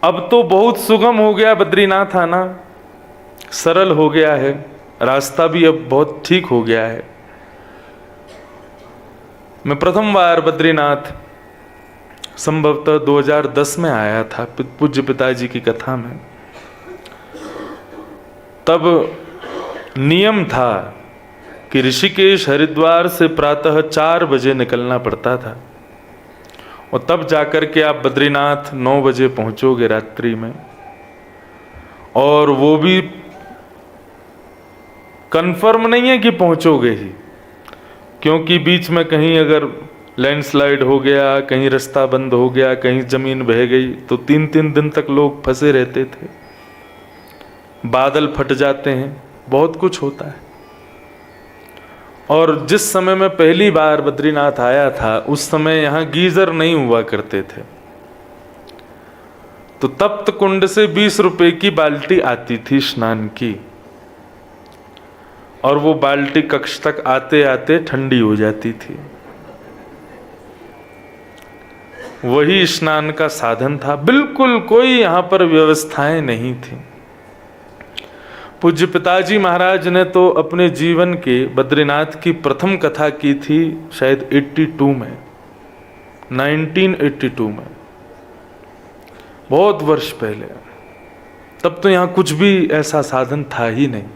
अब तो बहुत सुगम हो गया बद्रीनाथ आना, सरल हो गया है, रास्ता भी अब बहुत ठीक हो गया है। मैं प्रथम बार बद्रीनाथ संभवतः 2010 में आया था पूज्य पिताजी की कथा में। तब नियम था कि ऋषिकेश हरिद्वार से प्रातः 4 बजे निकलना पड़ता था और तब जाकर के आप बद्रीनाथ 9 बजे पहुंचोगे रात्रि में, और वो भी कंफर्म नहीं है कि पहुंचोगे ही, क्योंकि बीच में कहीं अगर लैंडस्लाइड हो गया, कहीं रास्ता बंद हो गया, कहीं जमीन बह गई तो 3-3 दिन तक लोग फंसे रहते थे, बादल फट जाते हैं, बहुत कुछ होता है। और जिस समय मैं पहली बार बद्रीनाथ आया था उस समय यहाँ गीजर नहीं हुआ करते थे, तो तप्त कुंड से 20 रुपए की बाल्टी आती थी स्नान की, और वो बाल्टी कक्ष तक आते आते ठंडी हो जाती थी। वही स्नान का साधन था, बिल्कुल कोई यहाँ पर व्यवस्थाएं नहीं थी। पूज्य पिताजी महाराज ने तो अपने जीवन के बद्रीनाथ की प्रथम कथा की थी शायद 82 में, 1982 में, बहुत वर्ष पहले। तब तो यहाँ कुछ भी ऐसा साधन था ही नहीं।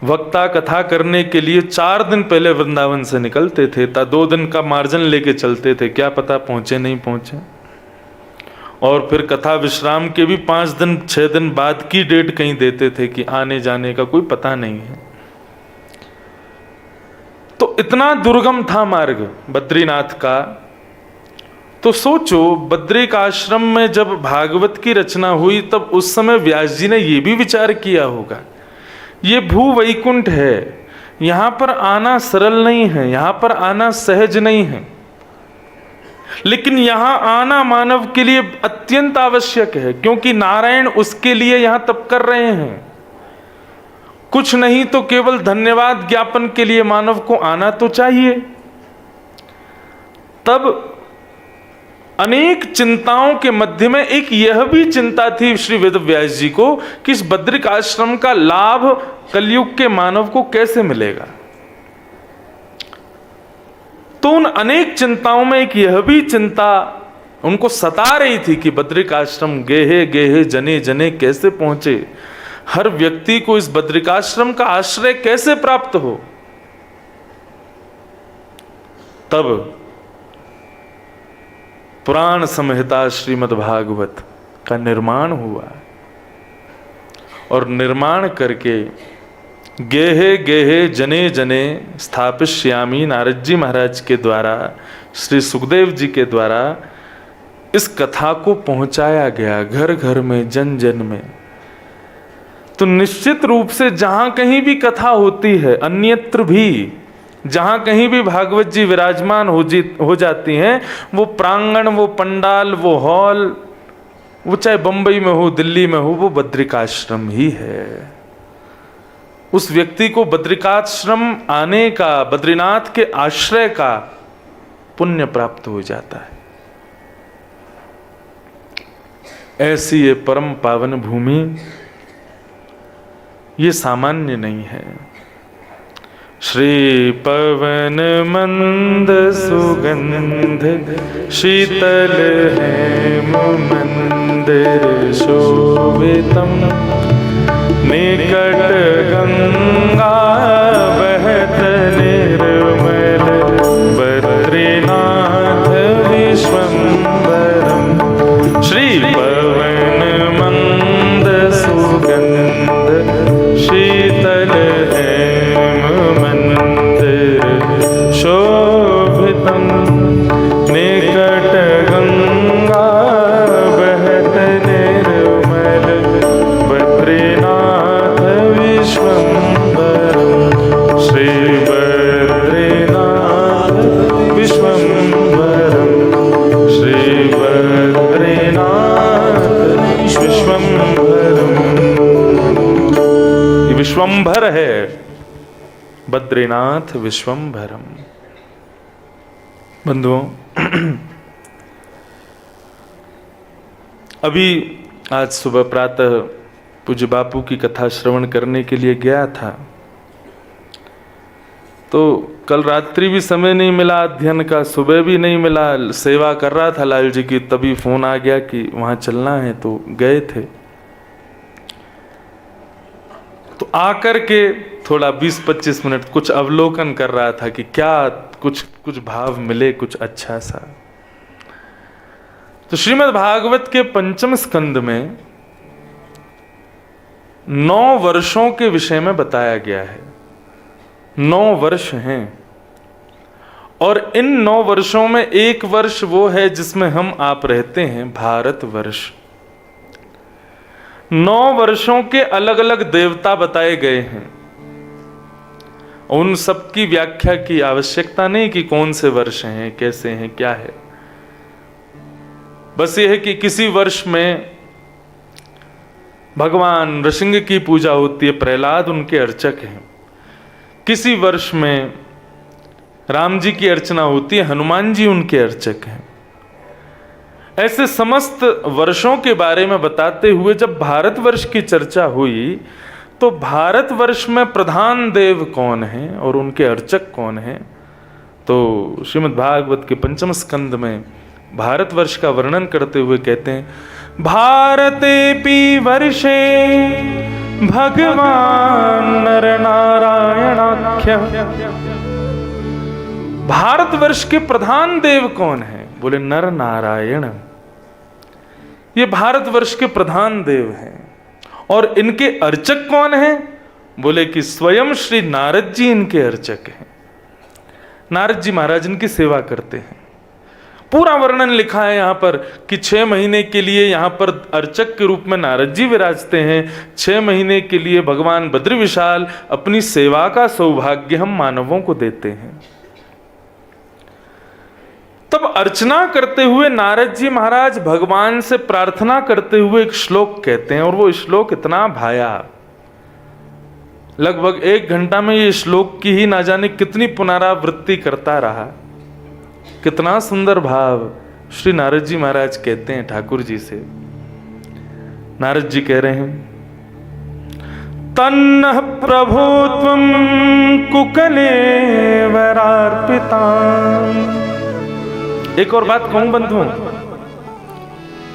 वक्ता कथा करने के लिए 4 दिन पहले वृंदावन से निकलते थे, 2 दिन का मार्जिन लेके चलते थे, क्या पता पहुंचे नहीं पहुंचे। और फिर कथा विश्राम के भी 5 दिन 6 दिन बाद की डेट कहीं देते थे कि आने जाने का कोई पता नहीं है। तो इतना दुर्गम था मार्ग बद्रीनाथ का। तो सोचो, बद्रिक आश्रम में जब भागवत की रचना हुई तब उस समय व्यास जी ने यह भी विचार किया होगा, ये भू वैकुंठ है, यहां पर आना सरल नहीं है, यहां पर आना सहज नहीं है, लेकिन यहां आना मानव के लिए अत्यंत आवश्यक है, क्योंकि नारायण उसके लिए यहां तप कर रहे हैं। कुछ नहीं तो केवल धन्यवाद ज्ञापन के लिए मानव को आना तो चाहिए। तब अनेक चिंताओं के मध्य में एक यह भी चिंता थी श्री वेदव्यास जी को कि इस बद्रिक आश्रम का लाभ कलयुग के मानव को कैसे मिलेगा। तो उन अनेक चिंताओं में एक यह भी चिंता उनको सता रही थी कि बद्रिक आश्रम गेहे गेहे जने जने कैसे पहुंचे, हर व्यक्ति को इस बद्रिकाश्रम का आश्रय कैसे प्राप्त हो। तब पुराण संहिता श्रीमद् भागवत का निर्माण हुआ, और निर्माण करके गेहे गेहे जने जने स्थापिष्यामि नारद जी महाराज के द्वारा, श्री सुखदेव जी के द्वारा इस कथा को पहुंचाया गया घर घर में, जन जन में। तो निश्चित रूप से जहां कहीं भी कथा होती है, अन्यत्र भी जहां कहीं भी भागवत जी विराजमान हो जाती हैं, वो प्रांगण, वो पंडाल, वो हॉल, वो चाहे बंबई में हो, दिल्ली में हो, वो बद्रिकाश्रम ही है। उस व्यक्ति को बद्रिकाश्रम आने का, बद्रीनाथ के आश्रय का पुण्य प्राप्त हो जाता है। ऐसी ये परम पावन भूमि, ये सामान्य नहीं है। श्री पवन मंद सुगंध शीतल हेम मंदिर शोभितम, निकट गंगा बहत निर्मल, बद्रीनाथ विश्वम्भरम। श्री पवन मंद सुगंध शीतल हेम मंदिर शोभितम, निकट गंगा बहत निर्मल, बद्रीनाथ विश्वम्भरम। श्री बद्रीनाथ विश्वम्भरम, श्री बद्रीनाथ विश्वम्भरम। ये विश्वम्भर है, बद्रीनाथ विश्वम्भरम। बंधुओं, अभी आज सुबह प्रातः पूज्य बापू की कथा श्रवण करने के लिए गया था, तो कल रात्रि भी समय नहीं मिला अध्ययन का, सुबह भी नहीं मिला, सेवा कर रहा था लाल जी की, तभी फोन आ गया कि वहाँ चलना है, तो गए थे। तो आकर के थोड़ा 20-25 मिनट कुछ अवलोकन कर रहा था कि क्या कुछ भाव मिले, कुछ अच्छा सा। तो श्रीमद् भागवत के पंचम स्कंद में 9 वर्षों के विषय में बताया गया है। 9 वर्ष हैं और इन 9 वर्षों में एक वर्ष वो है जिसमें हम आप रहते हैं, भारत वर्ष। 9 वर्षों के अलग अलग देवता बताए गए हैं। उन सब की व्याख्या की आवश्यकता नहीं कि कौन से वर्ष हैं, कैसे हैं, क्या है। बस ये है कि किसी वर्ष में भगवान नृसिंह की पूजा होती है, प्रहलाद उनके अर्चक हैं। किसी वर्ष में राम जी की अर्चना होती है, हनुमान जी उनके अर्चक हैं। ऐसे समस्त वर्षों के बारे में बताते हुए जब भारतवर्ष की चर्चा हुई तो भारतवर्ष में प्रधान देव कौन है और उनके अर्चक कौन है, तो श्रीमद् भागवत के पंचम स्कंद में भारतवर्ष का वर्णन करते हुए कहते हैं, भारतेपि वर्षे भगवान नर नारायणाख्य। भारतवर्ष के प्रधान देव कौन है? बोले नर नारायण। ये भारतवर्ष के प्रधान देव हैं। और इनके अर्चक कौन हैं? बोले कि स्वयं श्री नारद जी इनके अर्चक हैं। नारद जी महाराज इनकी सेवा करते हैं। पूरा वर्णन लिखा है यहाँ पर कि 6 महीने के लिए यहाँ पर अर्चक के रूप में नारद जी विराजते हैं। 6 महीने के लिए भगवान बद्री विशाल अपनी सेवा का सौभाग्य हम मानवों को देते हैं। तब अर्चना करते हुए नारद जी महाराज भगवान से प्रार्थना करते हुए एक श्लोक कहते हैं, और वो श्लोक इतना भाया, लगभग 1 घंटा में ये श्लोक की ही ना जाने कितनी पुनरावृत्ति करता रहा। कितना सुंदर भाव श्री नारद जी महाराज कहते हैं ठाकुर जी से। नारद जी कह रहे हैं, तन्नः प्रभो त्वं कुकलेवरार्पिता। एक और बात कहूं बंधुओं,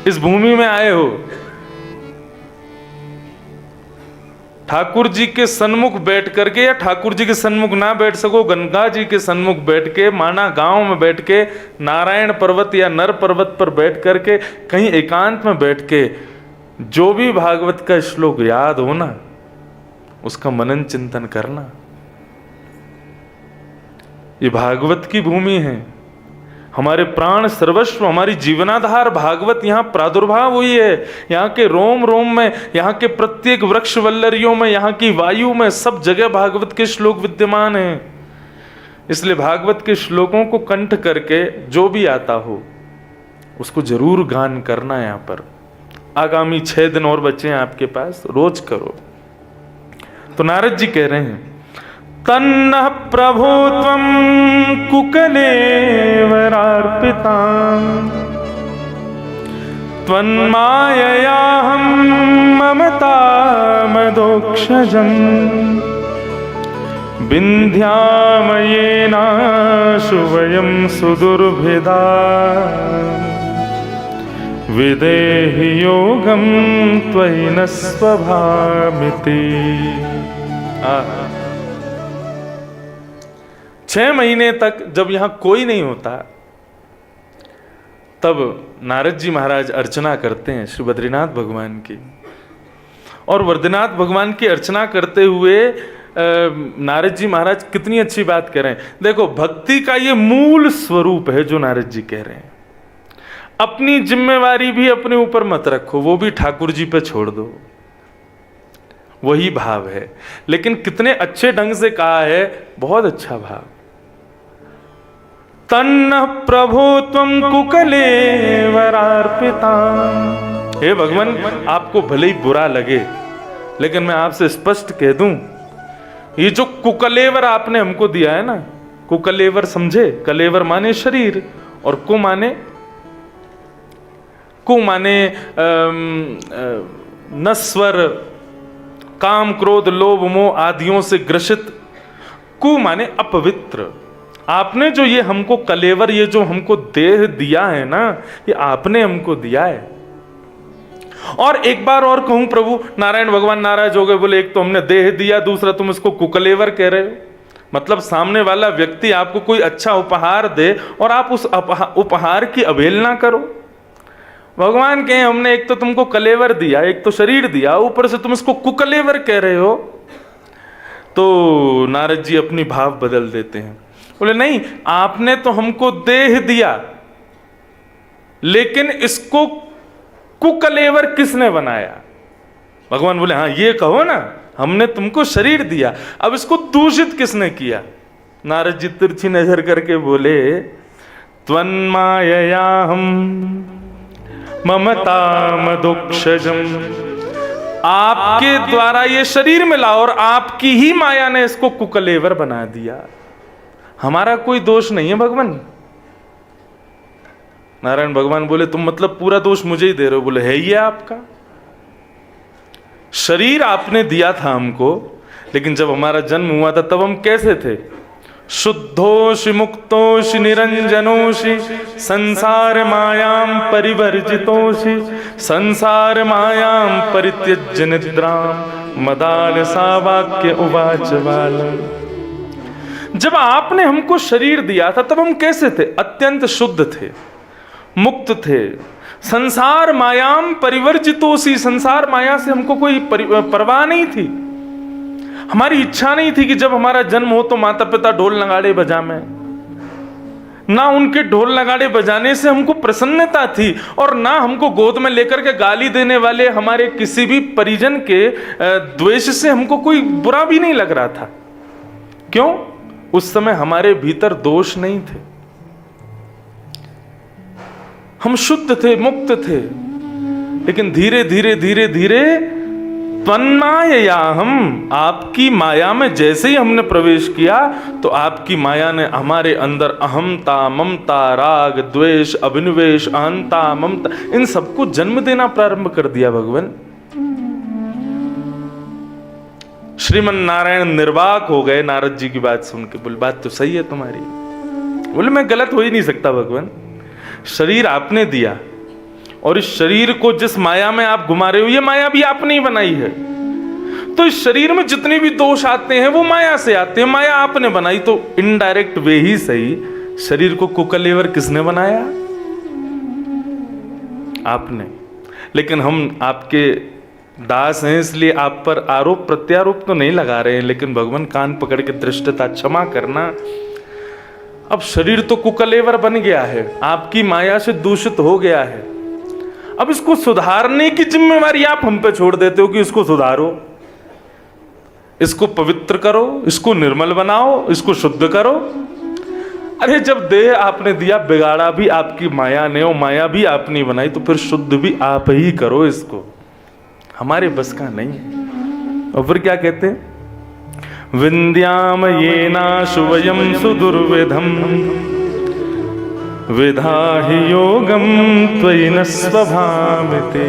इस भूमि में आए हो, ठाकुर जी के सन्मुख बैठ करके, या ठाकुर जी के सन्मुख ना बैठ सको, गंगा जी के सन्मुख बैठ के, माना गांव में बैठ के, नारायण पर्वत या नर पर्वत पर बैठ करके, कहीं एकांत में बैठ के जो भी भागवत का श्लोक याद हो ना, उसका मनन चिंतन करना। ये भागवत की भूमि है। हमारे प्राण सर्वस्व, हमारी जीवनाधार भागवत यहाँ प्रादुर्भाव हुई है। यहाँ के रोम रोम में, यहाँ के प्रत्येक वृक्ष वल्लरियों में, यहाँ की वायु में, सब जगह भागवत के श्लोक विद्यमान हैं। इसलिए भागवत के श्लोकों को कंठ करके जो भी आता हो उसको जरूर गान करना। यहाँ पर आगामी 6 दिन और बचे हैं आपके पास, रोज करो। तो नारद जी कह रहे हैं, तन्नः प्रभो त्वं कुकलेवरार्पिता त्वन्माययाहं ममतामदोक्षजम् विन्ध्यामयेनाशु वयं सुदुर्भिदा विदेहि योगं त्वयि न स्वभामिति। 6 महीने तक जब यहां कोई नहीं होता, तब नारद जी महाराज अर्चना करते हैं श्री बद्रीनाथ भगवान की। और बद्रीनाथ भगवान की अर्चना करते हुए नारद जी महाराज कितनी अच्छी बात कह रहे हैं। देखो, भक्ति का ये मूल स्वरूप है जो नारद जी कह रहे हैं। अपनी जिम्मेवारी भी अपने ऊपर मत रखो, वो भी ठाकुर जी पे छोड़ दो, वही भाव है। लेकिन कितने अच्छे ढंग से कहा है, बहुत अच्छा भाव। तन्नः प्रभो त्वं कुकलेवरार्पिता। हे भगवान, आपको भले ही बुरा लगे, लेकिन मैं आपसे स्पष्ट कह दूं, ये जो कुकलेवर आपने हमको दिया है ना, कुकलेवर समझे? कलेवर माने शरीर और कु माने कु माने नस्वर, काम क्रोध लोभ मोह आदियों से ग्रसित। कु माने अपवित्र। आपने जो ये हमको कलेवर, ये जो हमको देह दिया है ना, ये आपने हमको दिया है। और एक बार और कहूं प्रभु, नारायण भगवान नाराज हो गए, बोले एक तो हमने देह दिया, दूसरा तुम इसको कुकलेवर कह रहे हो। मतलब सामने वाला व्यक्ति आपको कोई अच्छा उपहार दे और आप उस उपहार की अवहेलना करो। भगवान कहें हमने एक तो तुमको कलेवर दिया, एक तो शरीर दिया, ऊपर से तुम इसको कुकलेवर कह रहे हो। तो नारद जी अपनी भाव बदल देते हैं, बोले नहीं, आपने तो हमको देह दिया, लेकिन इसको कुकलेवर किसने बनाया? भगवान बोले हाँ ये कहो ना, हमने तुमको शरीर दिया, अब इसको दूषित किसने किया? नारद जी तिरछी नजर करके बोले त्वन्माययाहं ममतामदुक्षजम, आपके द्वारा ये शरीर मिला और आपकी ही माया ने इसको कुकलेवर बना दिया। हमारा कोई दोष नहीं है भगवान। नारायण भगवान बोले तुम मतलब पूरा दोष मुझे ही दे रहे हो? बोले है ही है आपका। शरीर आपने दिया था हमको, लेकिन जब हमारा जन्म हुआ था तब हम कैसे थे? शुद्धोषि मुक्तोषि निरंजनोषि संसार मायाम परिवर्जितोषि संसार मायाम परित्यज्य निद्राम मदालसा वाक्य उवाच बालम। जब आपने हमको शरीर दिया था तब हम कैसे थे? अत्यंत शुद्ध थे, मुक्त थे। संसार मायाम परिवर्जितोषि, संसार माया से हमको कोई परवाह नहीं थी। हमारी इच्छा नहीं थी कि जब हमारा जन्म हो तो माता पिता ढोल नगाड़े बजाएं, ना उनके ढोल नगाड़े बजाने से हमको प्रसन्नता थी, और ना हमको गोद में लेकर के गाली देने वाले हमारे किसी भी परिजन के द्वेष से हमको कोई बुरा भी नहीं लग रहा था। क्यों? उस समय हमारे भीतर दोष नहीं थे, हम शुद्ध थे, मुक्त थे। लेकिन धीरे धीरे धीरे धीरे त्वन्माययाहं, आपकी माया में जैसे ही हमने प्रवेश किया तो आपकी माया ने हमारे अंदर अहमता, ममता, राग, द्वेष, अभिनिवेश, अहंता, ममता, इन सबको जन्म देना प्रारंभ कर दिया। भगवान श्रीमन नारायण निर्वाक हो गए नारद जी की बात सुन के। बोले बात तो सही है तुम्हारी। बोले मैं गलत हो ही नहीं सकता भगवान, शरीर आपने दिया और इस शरीर को जिस माया में आप घुमा रहे हो ये माया भी आपने ही बनाई है। तो इस शरीर में जितने भी दोष आते हैं वो माया से आते हैं, माया आपने बनाई। तो इनडायरेक्ट वे ही सही, शरीर को कुकलेवर किसने बनाया? आपने। लेकिन हम आपके दास हैं इसलिए आप पर आरोप प्रत्यारोप तो नहीं लगा रहे हैं, लेकिन भगवान कान पकड़ के दृष्टता क्षमा करना। अब शरीर तो कुकलेवर बन गया है, आपकी माया से दूषित हो गया है। अब इसको सुधारने की जिम्मेवारी आप हम पे छोड़ देते हो कि इसको सुधारो, इसको पवित्र करो, इसको निर्मल बनाओ, इसको शुद्ध करो। अरे जब देह आपने दिया, बिगाड़ा भी आपकी माया ने और माया भी आपने बनाई, तो फिर शुद्ध भी आप ही करो। इसको हमारे बस का नहीं। और फिर क्या कहते हैं? विंध्याम येनाशु वयं सुदुर्विधम विधाहि योगम त्वयि न स्वभामिते।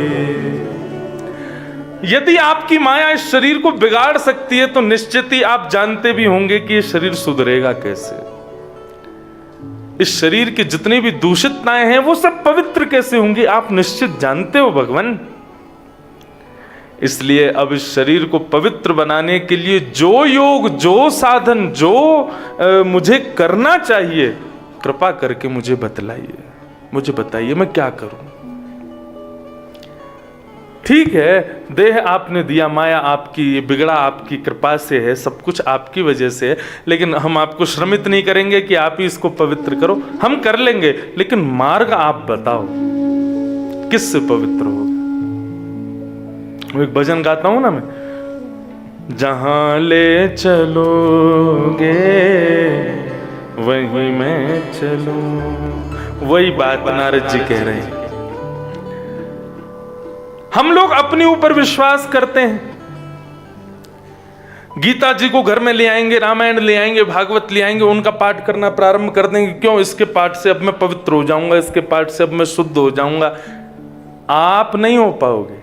यदि आपकी माया इस शरीर को बिगाड़ सकती है तो निश्चित ही आप जानते भी होंगे कि ये शरीर सुधरेगा कैसे। इस शरीर की जितनी भी दूषितताएं हैं वो सब पवित्र कैसे होंगी, आप निश्चित जानते हो भगवान। इसलिए अब इस शरीर को पवित्र बनाने के लिए जो योग, जो साधन, जो मुझे करना चाहिए, कृपा करके मुझे बतलाइए, मुझे बताइए मैं क्या करूं। ठीक है, देह आपने दिया, माया आपकी, बिगड़ा आपकी कृपा से है, सब कुछ आपकी वजह से है, लेकिन हम आपको श्रमित नहीं करेंगे कि आप ही इसको पवित्र करो, हम कर लेंगे, लेकिन मार्ग आप बताओ किससे पवित्र हो। एक भजन गाता हूं ना मैं, जहां ले चलोगे वहीं मैं चलूं। वही बात नारद जी कह रहे हैं। हम लोग अपने ऊपर विश्वास करते हैं, गीता जी को घर में ले आएंगे, रामायण ले आएंगे, भागवत ले आएंगे, उनका पाठ करना प्रारंभ कर देंगे। क्यों? इसके पाठ से अब मैं पवित्र हो जाऊंगा, इसके पाठ से अब मैं शुद्ध हो जाऊंगा। आप नहीं हो पाओगे।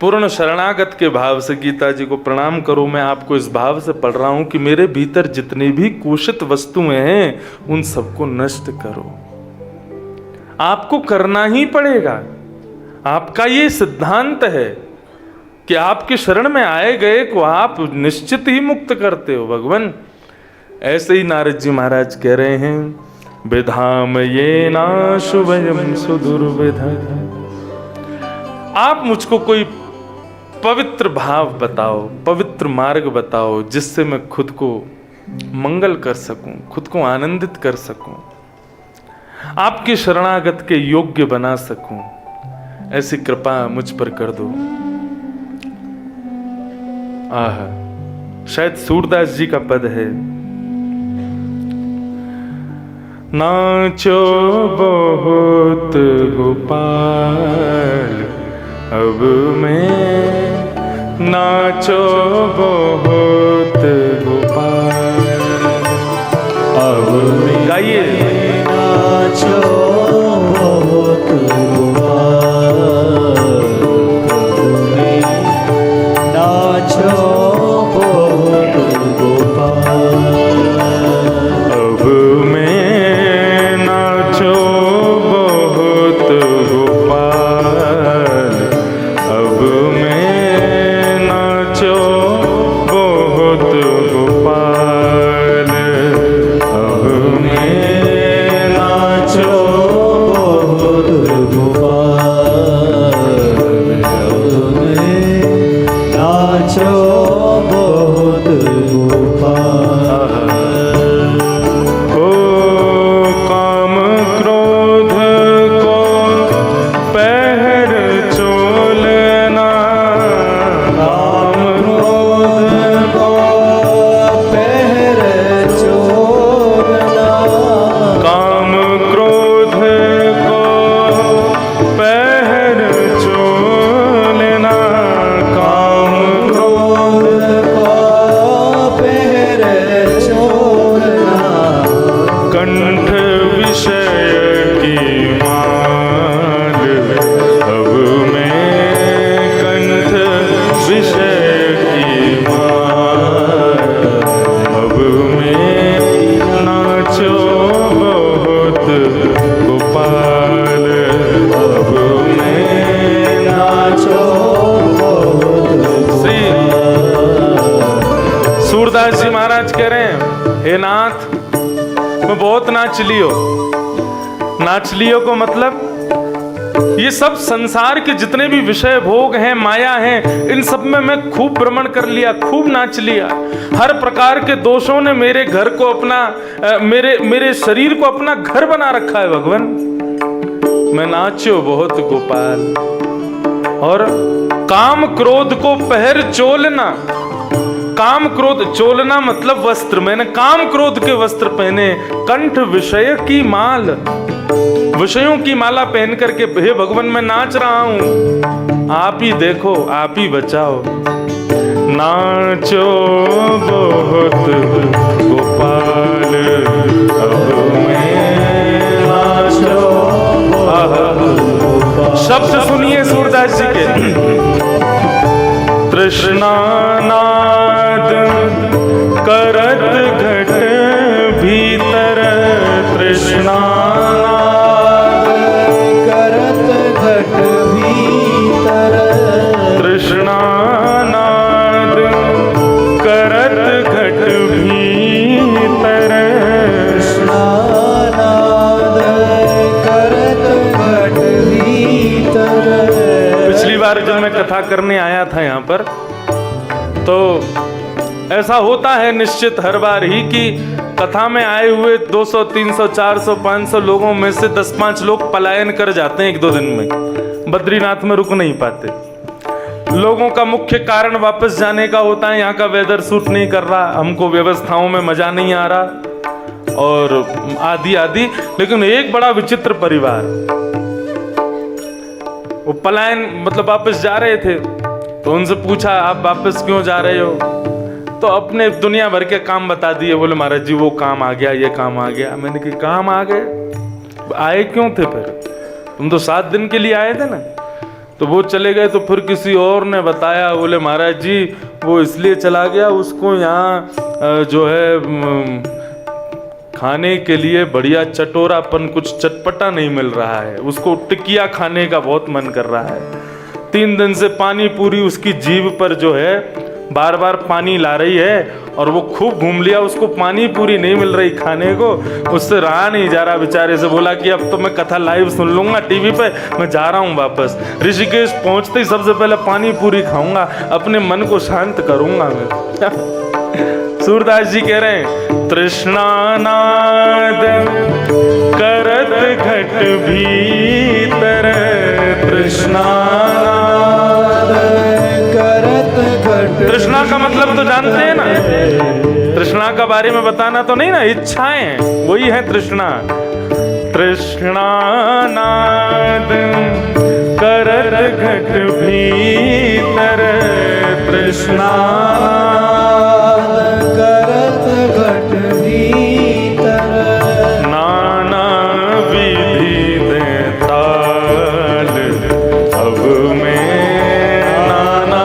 पूर्ण शरणागत के भाव से गीता जी को प्रणाम करो। मैं आपको इस भाव से पढ़ रहा हूं कि मेरे भीतर जितनी भी कुषित वस्तुएं हैं उन सबको नष्ट करो। आपको करना ही पड़ेगा। आपका ये सिद्धांत है कि आपके शरण में आए गए को आप निश्चित ही मुक्त करते हो भगवान। ऐसे ही नारद जी महाराज कह रहे हैं, विधाम ये नाशुभयम सुदुर्विधा। आप मुझको कोई पवित्र भाव बताओ, पवित्र मार्ग बताओ, जिससे मैं खुद को मंगल कर सकूं, खुद को आनंदित कर सकूं, आपके शरणागत के योग्य बना सकूं। ऐसी कृपा मुझ पर कर दो। आह, शायद सूरदास जी का पद है, नाचो बहुत गोपाल अब मैं, नाचो बहुत गोपाल अब मैं। गाइए, नाचो बहुत गोपाल अब मैं, नाचो बहुत गोपाल अब मैं, नाचो बहुत गोपाल अब मैं, नाचो बहुत गोपाल अब मैं, नाचो बहुत गोपाल अब मैं, नाचो बहुत गोपाल। ओ काम क्रोध को पहर चोलना, काम क्रोध को पहर चोलना, काम क्रोध को पहर चोलना, काम क्रोध को पहर चोलना, कंठ विषय की माल अब मैं, कंठ विषय की माल अब मैं, नाचो बहुत गोपाल अब मैं, नाचो बहुत श्री सूरदास जी महाराज कह रहे हैं, हे नाथ, मैं बहुत नाच लियो। नाच लियो को मतलब ये सब संसार के जितने भी विषय भोग हैं, माया हैं, इन सब में मैं खूब भ्रमण कर लिया, खूब नाच लिया। हर प्रकार के दोषों ने मेरे घर को अपना मेरे शरीर को अपना घर बना रखा है भगवान। मैं नाच्यो बहुत गोपाल। और काम क्रोध को पहर चोलना, काम क्रोध चोलना मतलब वस्त्र, मैंने काम क्रोध के वस्त्र पहने। कंठ विषय की माल, विषयों की माला पहन करके हे भगवान मैं नाच रहा हूं। आप ही देखो, आप ही बचाओ। नाचो बहुत गोपाल अब मैं, नाचो। शब्द सुनिए सूरदास जी के, तृष्णा नाद करत घट भीतर, तृष्णा नाद करत घट भीतर, तृष्णा नाद करत घट भीतर, नाद करत घट भीतर। पिछली बार जब मैं कथा करने आया था यहाँ पर, तो ऐसा होता है निश्चित हर बार ही कि कथा में आए हुए 200, 300, 400, 500 लोगों में से 10-5 लोग पलायन कर जाते हैं एक दो दिन में, बद्रीनाथ में रुक नहीं पाते। लोगों का मुख्य कारण वापस जाने का होता है, यहाँ का वेदर सूट नहीं कर रहा, हमको व्यवस्थाओं में मजा नहीं आ रहा और आदि आदि। लेकिन एक बड़ा विचित्र परिवार, वो पलायन मतलब वापस जा रहे थे, तो उनसे पूछा आप वापस क्यों जा रहे हो, तो अपने दुनिया भर के काम बता दिए। बोले महाराज जी वो काम आ गया, ये काम आ गया। मैंने कहा काम आ गए, आए क्यों थे फिर, तुम तो 7 दिन के लिए आए थे ना। तो वो चले गए। तो फिर किसी और ने बताया, बोले महाराज जी वो इसलिए चला गया, उसको यहाँ जो है खाने के लिए बढ़िया चटोरापन, कुछ चटपटा नहीं मिल रहा है, उसको टिकिया खाने का बहुत मन कर रहा है। 3 दिन से पानी पूरी उसकी जीभ पर जो है बार बार पानी ला रही है, और वो खूब घूम लिया, उसको पानी पूरी नहीं मिल रही खाने को, उससे रहा नहीं जा रहा। बेचारे से बोला कि अब तो मैं कथा लाइव सुन लूंगा टीवी पे, मैं जा रहा हूँ वापस। ऋषिकेश पहुंचते ही सबसे पहले पानी पूरी खाऊंगा, अपने मन को शांत करूंगा मैं। सूरदास जी कह रहे हैं, तृष्णानाद करत घट भीतर, तृष्णानाद करत घट। तृष्णा का मतलब तो जानते हैं ना, तृष्णा का बारे में बताना तो नहीं ना, इच्छाएं वही है तृष्णा। तृष्णानाद करत घट भीतर, तृष्णा करत घट भीतर, नाना विधि दे ताल, अब में नाना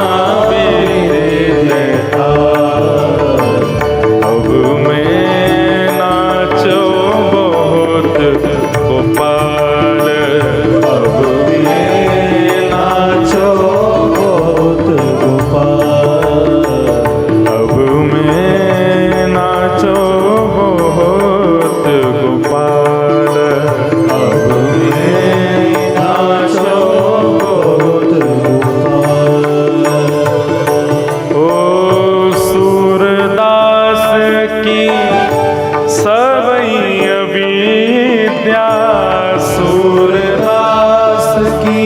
विधि दे ताल, अब में नाचो बहुत गोपाल, अब में नाचो बहुत गोपाल, अब में नाचो बहुत गोपाल, अब में नाचो बहुत गोपाल। ओ सूरदास की सबई अविद्या, सूरदास की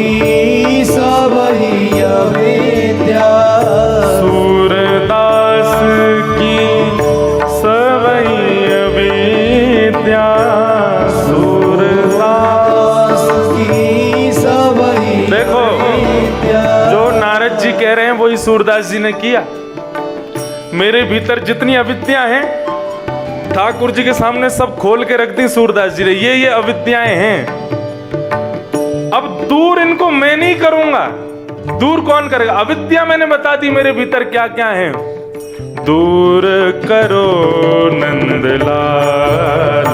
सबही अविद्या, सूरदास की सबई अविद्या, सूरदास। सूरदास की सबही देखो, अविद्या। जो नारद जी कह रहे हैं वही सूरदास जी ने किया। मेरे भीतर जितनी अविद्या हैं ठाकुर जी के सामने सब खोल के रख दी सूरदास जी ने, ये अविद्याएं हैं। अब दूर इनको मैं नहीं करूंगा, दूर कौन करेगा? अविद्या मैंने बता दी मेरे भीतर क्या क्या है। दूर करो नंदलाल,